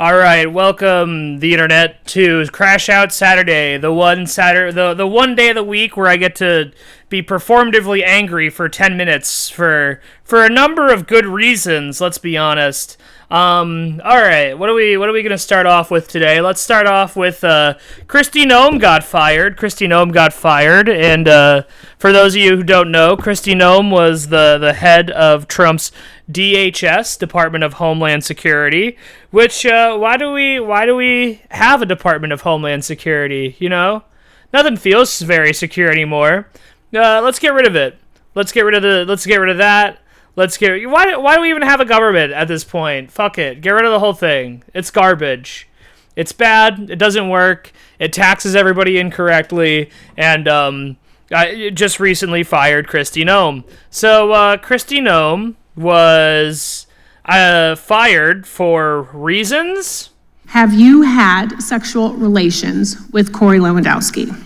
All right, welcome the internet to Crashout Saturday, the one day of the week where I get to be performatively angry for 10 minutes for a number of good reasons. Let's be honest. All right, what are we gonna start off with today? Let's start off with Kristi Noem got fired. Kristi Noem got fired, and for those of you who don't know, Kristi Noem was the head of Trump's DHS, Department of Homeland Security. Which why do we have a Department of Homeland Security? You know, nothing feels very secure anymore. Let's get rid of it. Let's get rid of that. Why do we even have a government at this point? Fuck it. Get rid of the whole thing. It's garbage. It's bad. It doesn't work. It taxes everybody incorrectly. And I just recently fired Kristi Noem. So Kristi Noem was fired for reasons. Have you had sexual relations with Corey Lewandowski?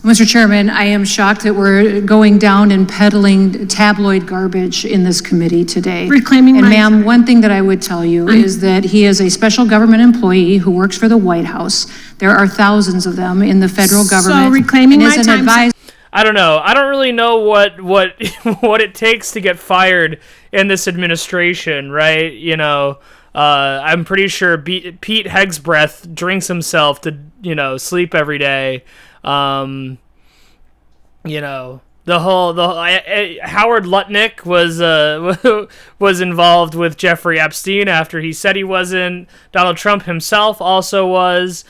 Mr. Chairman, I am shocked that we're going down and peddling tabloid garbage in this committee today. Reclaiming and my ma'am, time. one thing that I would tell you is that he is a special government employee who works for the White House. There are thousands of them in the federal government. So reclaiming and my is an time. advisor. I don't know. I don't really know what what it takes to get fired in this administration, right? You know, I'm pretty sure Pete Hegsbreth drinks himself to, sleep every day. You know, Howard Lutnick was involved with Jeffrey Epstein after he said he wasn't. Donald Trump himself also was.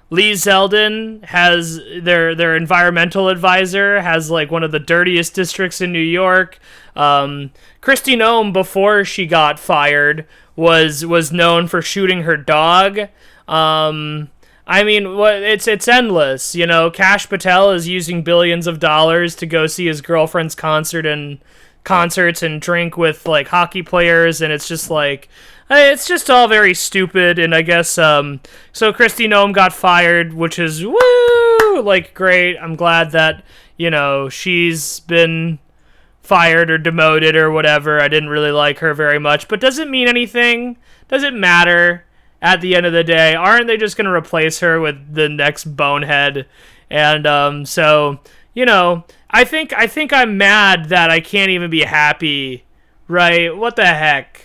Lee Zeldin has their environmental advisor has like one of the dirtiest districts in New York. Kristi Noem, before she got fired, was known for shooting her dog. I mean, it's endless. You know, Kash Patel is using billions of dollars to go see his girlfriend's concerts and drink with like hockey players, and it's just like. It's just all very stupid, and I guess, so Kristi Noem got fired, which is, woo, like, great. I'm glad that, she's been fired or demoted or whatever. I didn't really like her very much, but does it mean anything? Does it matter at the end of the day? Aren't they just going to replace her with the next bonehead? And, so, I think I'm mad that I can't even be happy, right? What the heck?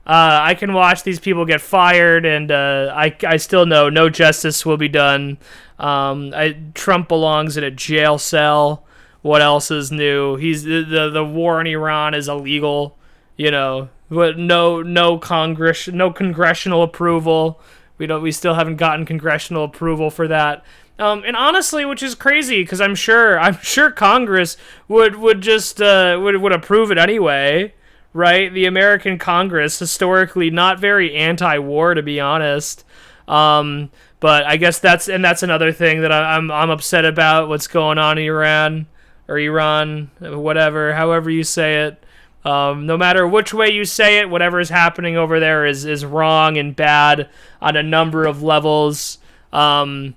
I can watch these people get fired, and I still know no justice will be done. Trump belongs in a jail cell. What else is new? The war in Iran is illegal. But no congressional approval. We still haven't gotten congressional approval for that. And honestly, which is crazy, because I'm sure Congress would just would approve it anyway. Right, the American Congress, historically not very anti-war, to be honest. But I guess that's another thing that I'm upset about. What's going on in Iran, whatever, however you say it. No matter which way you say it, whatever is happening over there is wrong and bad on a number of levels. Am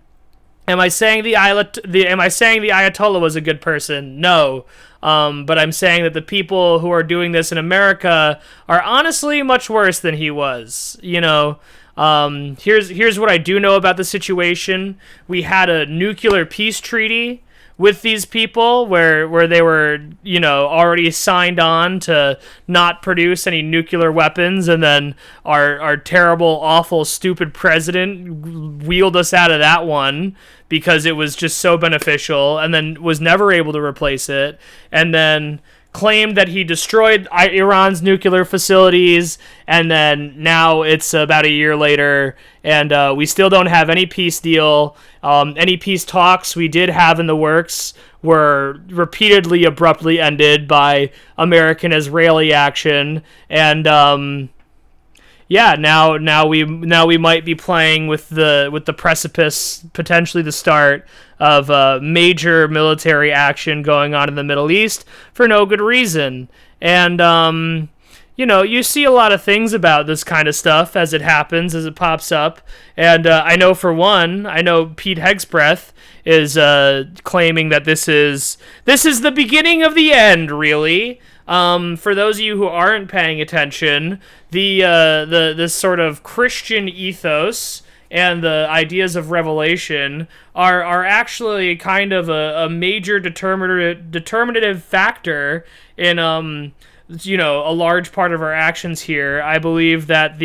I saying the Ayatollah was a good person? No. But I'm saying that the people who are doing this in America are honestly much worse than he was. Here's what I do know about the situation. We had a nuclear peace treaty with these people where they were, already signed on to not produce any nuclear weapons, and then our terrible, awful, stupid president wheeled us out of that one because it was just so beneficial, and then was never able to replace it, and then claimed that he destroyed Iran's nuclear facilities, and then now it's about a year later, and we still don't have any peace deal. Any peace talks we did have in the works were repeatedly abruptly ended by American-Israeli action, and now we might be playing with the precipice, potentially the start of major military action going on in the Middle East for no good reason. And you see a lot of things about this kind of stuff as it happens, as it pops up. And I know Pete Hegsbreth is claiming that this is the beginning of the end, really. For those of you who aren't paying attention, the this sort of Christian ethos and the ideas of revelation are actually kind of a major determinative factor in a large part of our actions here. I believe that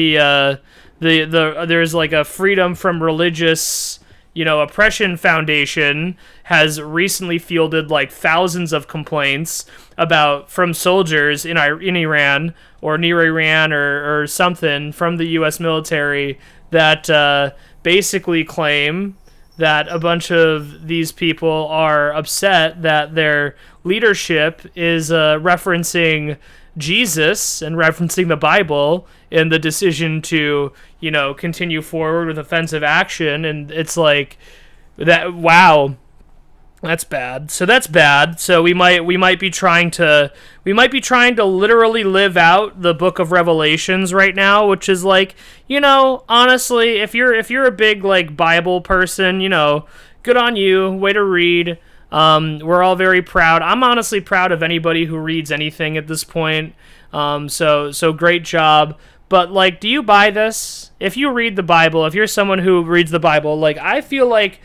there's like a freedom from religious oppression foundation has recently fielded like thousands of complaints from soldiers in Iran or near Iran or something from the U.S. military that basically claim that a bunch of these people are upset that their leadership is referencing Jesus and referencing the Bible in the decision to, continue forward with offensive action. And it's like that. Wow. That's bad. So that's bad. So we might be trying to literally live out the book of Revelations right now, which is like, honestly, if you're a big like Bible person, good on you. Way to read. We're all very proud. I'm honestly proud of anybody who reads anything at this point. So great job. But like, do you buy this? If you read the Bible, if you're someone who reads the Bible, like I feel like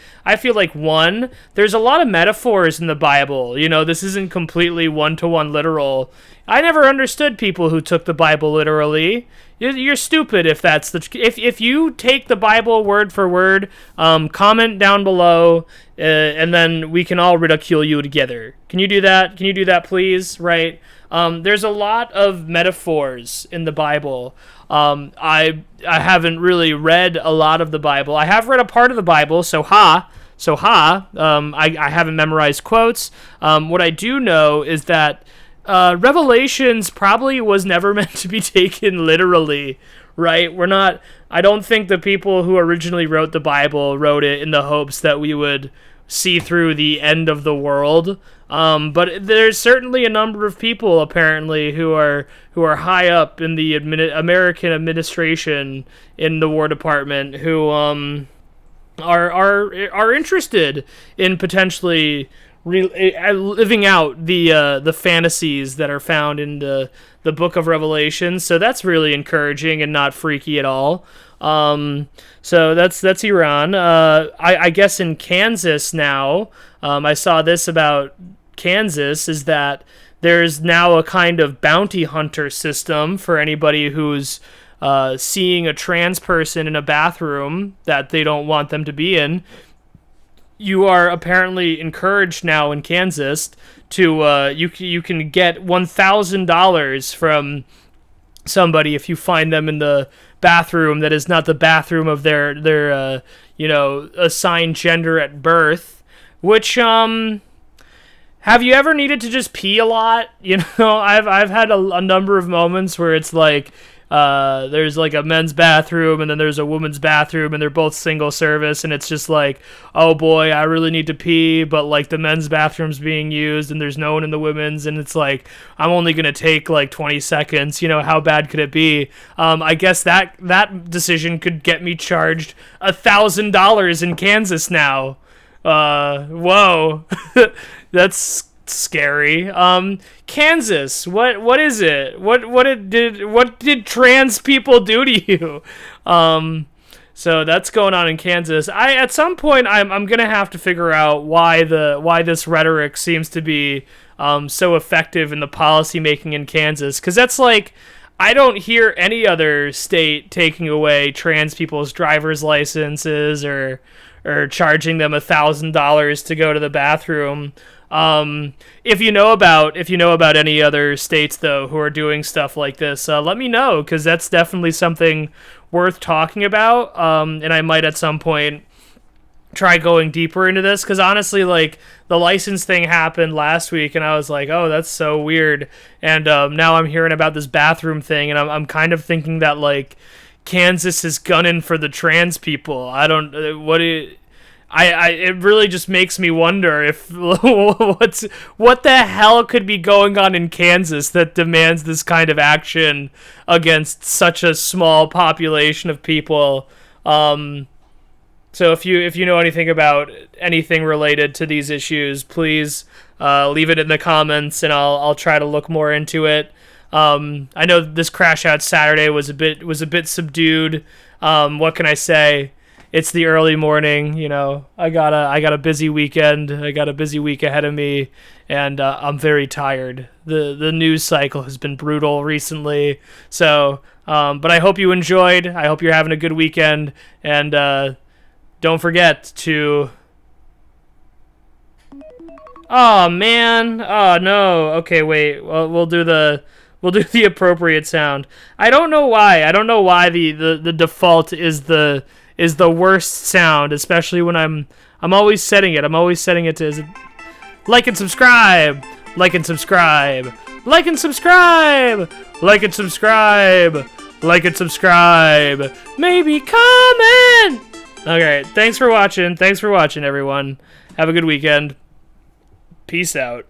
one, there's a lot of metaphors in the Bible. This isn't completely one-to-one literal. I never understood people who took the Bible literally. You're stupid if that's if you take the Bible word for word. Comment down below, and then we can all ridicule you together. Can you do that? Can you do that, please? Right. There's a lot of metaphors in the Bible. I haven't really read a lot of the Bible. I have read a part of the Bible, I haven't memorized quotes. What I do know is that Revelations probably was never meant to be taken literally, right? I don't think the people who originally wrote the Bible wrote it in the hopes that we would see through the end of the world. But there's certainly a number of people apparently who are high up in the American administration in the War Department who are interested in potentially living out the fantasies that are found in the Book of Revelation. So that's really encouraging and not freaky at all. So that's Iran. I guess in Kansas now, I saw this about Kansas, is that there's now a kind of bounty hunter system for anybody who's seeing a trans person in a bathroom that they don't want them to be in. You are apparently encouraged now in Kansas to you can get $1,000 from somebody if you find them in the bathroom that is not the bathroom of their assigned gender at birth. Which have you ever needed to just pee a lot? I've had a number of moments where it's like there's like a men's bathroom and then there's a woman's bathroom and they're both single service, and it's just like, oh boy, I really need to pee, but like the men's bathroom's being used and there's no one in the women's, and it's like I'm only gonna take like 20 seconds. How bad could it be? I guess that decision could get me charged $1,000 in Kansas now. Whoa. That's scary. Kansas, what is it? What did trans people do to you? So that's going on in Kansas. At some point I'm gonna have to figure out why this rhetoric seems to be so effective in the policy making in Kansas, because that's like, I don't hear any other state taking away trans people's driver's licenses or charging them $1,000 to go to the bathroom. If you know about any other states though who are doing stuff like this, let me know, because that's definitely something worth talking about. And I might at some point try going deeper into this, because honestly, like, the license thing happened last week and I was like, oh, that's so weird. And now I'm hearing about this bathroom thing, and I'm kind of thinking that like Kansas is gunning for the trans people. It really just makes me wonder if what the hell could be going on in Kansas that demands this kind of action against such a small population of people. So if you know anything about anything related to these issues, please leave it in the comments, and I'll try to look more into it. I know this Crashout Saturday was a bit subdued. What can I say? It's the early morning, you know. I got a busy weekend. I got a busy week ahead of me, and I'm very tired. The news cycle has been brutal recently. So, but I hope you enjoyed. I hope you're having a good weekend, and don't forget to. Oh man! Oh no! Okay, wait. Well, we'll do the appropriate sound. I don't know why. I don't know why the default is the worst sound, especially when I'm always setting it. I'm always setting it to like and subscribe, like and subscribe, like and subscribe, like and subscribe, like and subscribe. Maybe comment. Okay, thanks for watching. Thanks for watching, everyone. Have a good weekend. Peace out.